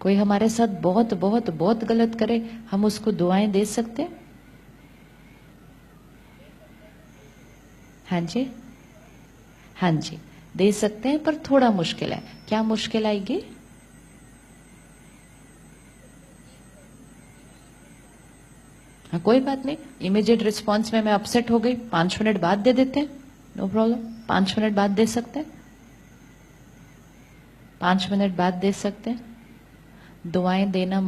कोई हमारे साथ बहुत बहुत बहुत गलत करे, हम उसको दुआएं दे सकते हैं? हाँ जी, हाँ जी, दे सकते हैं, पर थोड़ा मुश्किल है। क्या मुश्किल आएगी? हाँ, कोई बात नहीं, इमीडिएट रिस्पॉन्स में मैं अपसेट हो गई, 5 मिनट बाद दे देते हैं, नो प्रॉब्लम। 5 मिनट बाद दे सकते हैं, 5 मिनट बाद दे सकते हैं। दुआएं देना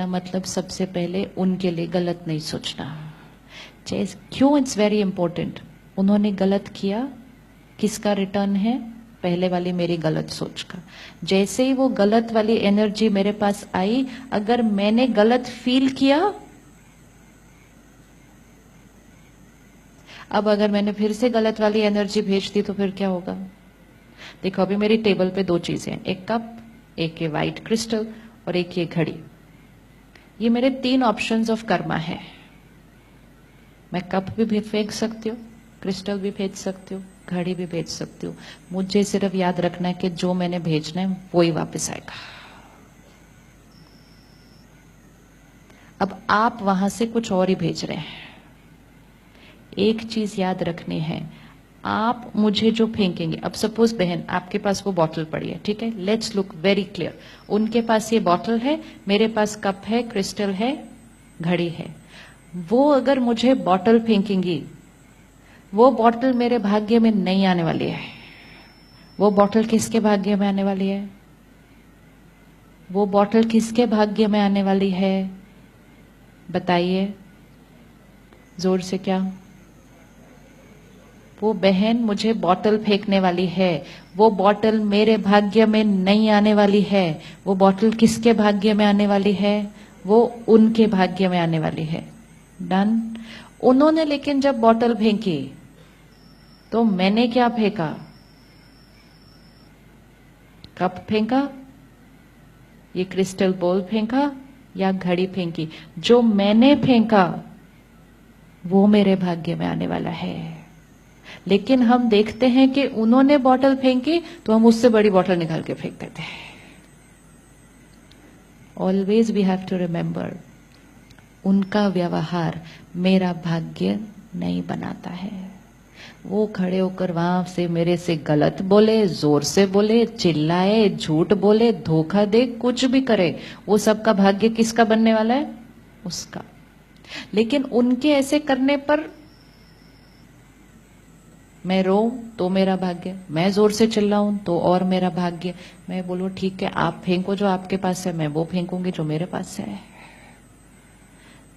मतलब सबसे पहले उनके लिए गलत नहीं सोचना। जैसे क्यों इट्स वेरी इंपॉर्टेंट, उन्होंने गलत किया, किसका रिटर्न है? पहले वाली मेरी गलत सोच का। जैसे ही वो गलत वाली एनर्जी मेरे पास आई, अगर मैंने गलत फील किया, अब अगर मैंने फिर से गलत वाली एनर्जी भेज दी तो फिर क्या होगा? देखो, अभी मेरी टेबल पे 2 चीजें हैं, एक कप, एक ये व्हाइट क्रिस्टल और एक ये घड़ी। ये मेरे 3 ऑप्शंस ऑफ कर्मा है। मैं कप भी फेंक सकती हूँ, क्रिस्टल भी भेज सकती हूँ, घड़ी भी भेज सकती हूँ। मुझे सिर्फ याद रखना है कि जो मैंने भेजना है वो ही वापस आएगा। अब आप वहां से कुछ और ही भेज रहे हैं। एक चीज याद रखनी है, आप मुझे जो फेंकेंगे, अब सपोज बहन आपके पास वो बॉटल पड़ी है, ठीक है, लेट्स लुक वेरी क्लियर। उनके पास ये बॉटल है, मेरे पास कप है, क्रिस्टल है, घड़ी है। वो अगर मुझे बॉटल फेंकेंगी, वो बॉटल मेरे भाग्य में नहीं आने वाली है। वो बॉटल किसके भाग्य में आने वाली है? वो बॉटल किसके भाग्य में आने वाली है? बताइए जोर से। क्या? वो बहन मुझे बॉटल फेंकने वाली है, वो बॉटल मेरे भाग्य में नहीं आने वाली है। वो बॉटल किसके भाग्य में आने वाली है? वो उनके भाग्य में आने वाली है। डन। उन्होंने लेकिन जब बॉटल फेंकी तो मैंने क्या फेंका? कप फेंका, ये क्रिस्टल बॉल फेंका या घड़ी फेंकी? जो मैंने फेंका वो मेरे भाग्य में आने वाला है। लेकिन हम देखते हैं कि उन्होंने बॉटल फेंकी तो हम उससे बड़ी बॉटल निकाल के फेंक देते हैं। Always we have to remember, उनका व्यवहार मेरा भाग्य नहीं बनाता है। वो खड़े होकर वहां से मेरे से गलत बोले, जोर से बोले, चिल्लाए, झूठ बोले, धोखा दे, कुछ भी करे, वो सबका भाग्य किसका बनने वाला है? उसका। लेकिन उनके ऐसे करने पर मैं रो तो मेरा भाग्य, मैं जोर से चिल्लाऊं तो और मेरा भाग्य। मैं बोलूं ठीक है, आप फेंको जो आपके पास है, मैं वो फेंकूंगी जो मेरे पास है।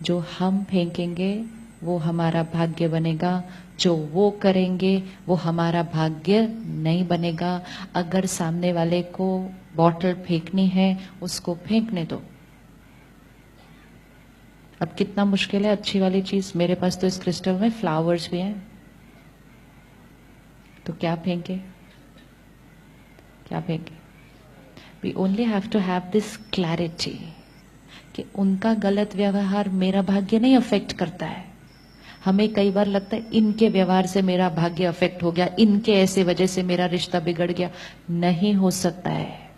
जो हम फेंकेंगे वो हमारा भाग्य बनेगा, जो वो करेंगे वो हमारा भाग्य नहीं बनेगा। अगर सामने वाले को बॉटल फेंकनी है, उसको फेंकने दो। अब कितना मुश्किल है, अच्छी वाली चीज। मेरे पास तो इस क्रिस्टल में फ्लावर्स भी हैं, तो क्या फेंके? क्या फेंके? We only have to have this clarity कि उनका गलत व्यवहार मेरा भाग्य नहीं अफेक्ट करता है। हमें कई बार लगता है इनके व्यवहार से मेरा भाग्य अफेक्ट हो गया, इनके ऐसे वजह से मेरा रिश्ता बिगड़ गया। नहीं हो सकता है।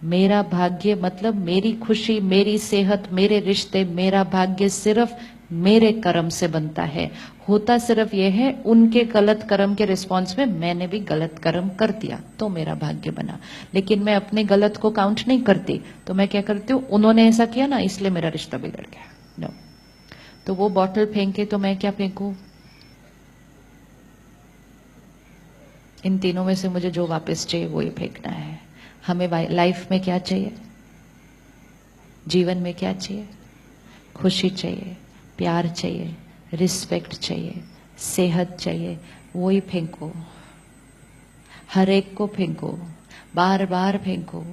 मेरा भाग्य मतलब मेरी खुशी, मेरी सेहत, मेरे रिश्ते, मेरा भाग्य सिर्फ मेरे कर्म से बनता है। होता सिर्फ यह है, उनके गलत कर्म के रिस्पॉन्स में मैंने भी गलत कर्म कर दिया तो मेरा भाग्य बना। लेकिन मैं अपने गलत को काउंट नहीं करती, तो मैं क्या करती हूँ, उन्होंने ऐसा किया ना इसलिए मेरा रिश्ता बिगड़ गया। नो। तो वो बॉटल फेंके तो मैं क्या फेंकू? इन तीनों में से मुझे जो वापस चाहिए वो ही फेंकना है। हमें लाइफ में क्या चाहिए? जीवन में क्या चाहिए? खुशी चाहिए, प्यार चाहिए, रिस्पेक्ट चाहिए, सेहत चाहिए। वो ही फेंको, हर एक को फेंको, बार बार फेंको।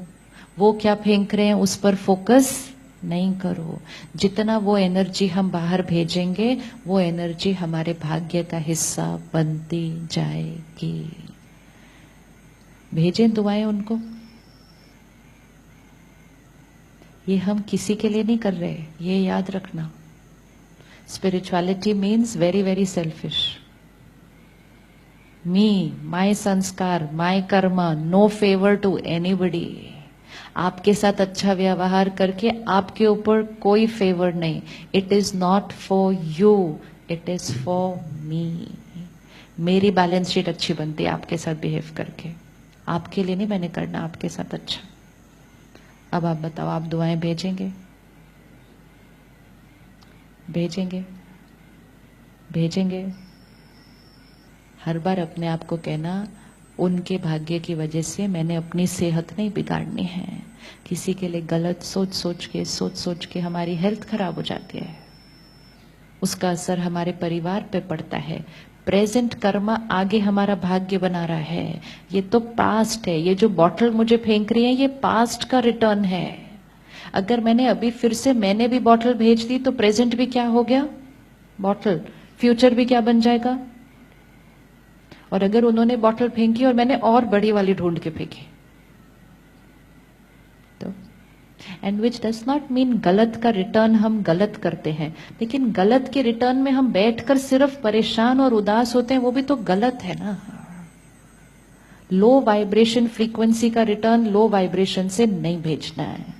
वो क्या फेंक रहे हैं उस पर फोकस नहीं करो। जितना वो एनर्जी हम बाहर भेजेंगे, वो एनर्जी हमारे भाग्य का हिस्सा बनती जाएगी। भेजें दुआएं उनको। ये हम किसी के लिए नहीं कर रहे, ये याद रखना। Spirituality means very very selfish. Me, my sanskar, my karma, no favour to anybody. आपके साथ अच्छा व्यवहार करके आपके ऊपर कोई फेवर नहीं। It is not for you, it is for me. मेरी बैलेंस शीट अच्छी बनती है आपके साथ बिहेव करके, आपके लिए नहीं मैंने करना, आपके साथ अच्छा। अब आप बताओ, आप दुआएं भेजेंगे? भेजेंगे? भेजेंगे? हर बार अपने आप को कहना, उनके भाग्य की वजह से मैंने अपनी सेहत नहीं बिगाड़नी है। किसी के लिए गलत सोच सोच के हमारी हेल्थ खराब हो जाती है, उसका असर हमारे परिवार पे पड़ता है। प्रेजेंट कर्मा आगे हमारा भाग्य बना रहा है। ये तो पास्ट है। ये जो बॉटल मुझे फेंक रही है ये पास्ट का रिटर्न है। अगर मैंने अभी फिर से मैंने भी बॉटल भेज दी तो प्रेजेंट भी क्या हो गया? बॉटल। फ्यूचर भी क्या बन जाएगा? और अगर उन्होंने बॉटल फेंकी और मैंने और बड़ी वाली ढूंढ के फेंकी तो, and which does not mean गलत का रिटर्न हम गलत करते हैं, लेकिन गलत के रिटर्न में हम बैठकर सिर्फ परेशान और उदास होते हैं, वो भी तो गलत है ना। लो वाइब्रेशन फ्रीक्वेंसी का रिटर्न लो वाइब्रेशन से नहीं भेजना है।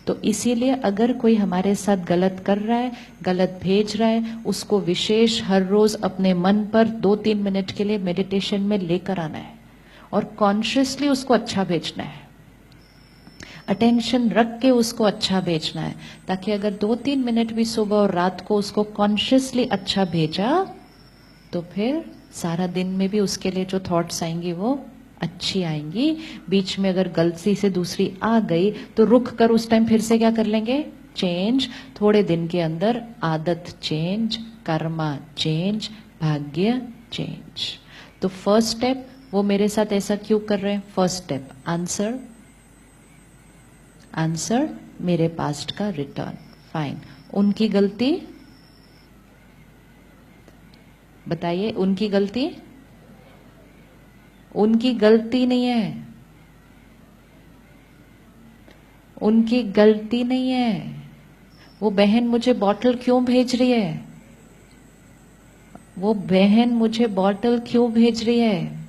तो इसीलिए अगर कोई हमारे साथ गलत कर रहा है, गलत भेज रहा है, उसको विशेष हर रोज अपने मन पर 2-3 मिनट के लिए मेडिटेशन में लेकर आना है और कॉन्शियसली उसको अच्छा भेजना है। अटेंशन रख के उसको अच्छा भेजना है, ताकि अगर 2-3 मिनट भी सुबह और रात को उसको कॉन्शियसली अच्छा भेजा तो फिर सारा दिन में भी उसके लिए जो थॉट्स आएंगी वो अच्छी आएंगी। बीच में अगर गलती से दूसरी आ गई तो रुक कर उस टाइम फिर से क्या कर लेंगे? चेंज। थोड़े दिन के अंदर आदत चेंज, कर्मा चेंज, भाग्य चेंज। तो फर्स्ट स्टेप, वो मेरे साथ ऐसा क्यों कर रहे हैं? फर्स्ट स्टेप आंसर, आंसर मेरे पास्ट का रिटर्न। फाइन। उनकी गलती बताइए, उनकी गलती? उनकी गलती नहीं है, उनकी गलती नहीं है। वो बहन मुझे बॉटल क्यों भेज रही है? वो बहन मुझे बॉटल क्यों भेज रही है?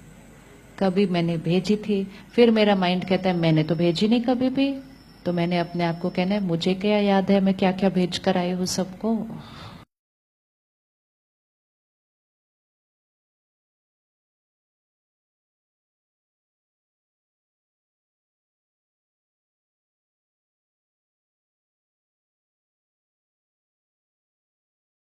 कभी मैंने भेजी थी, फिर मेरा माइंड कहता है मैंने तो भेजी नहीं कभी भी। तो मैंने अपने आप को कहना है मुझे क्या याद है मैं क्या क्या भेज कर आई हूं सबको।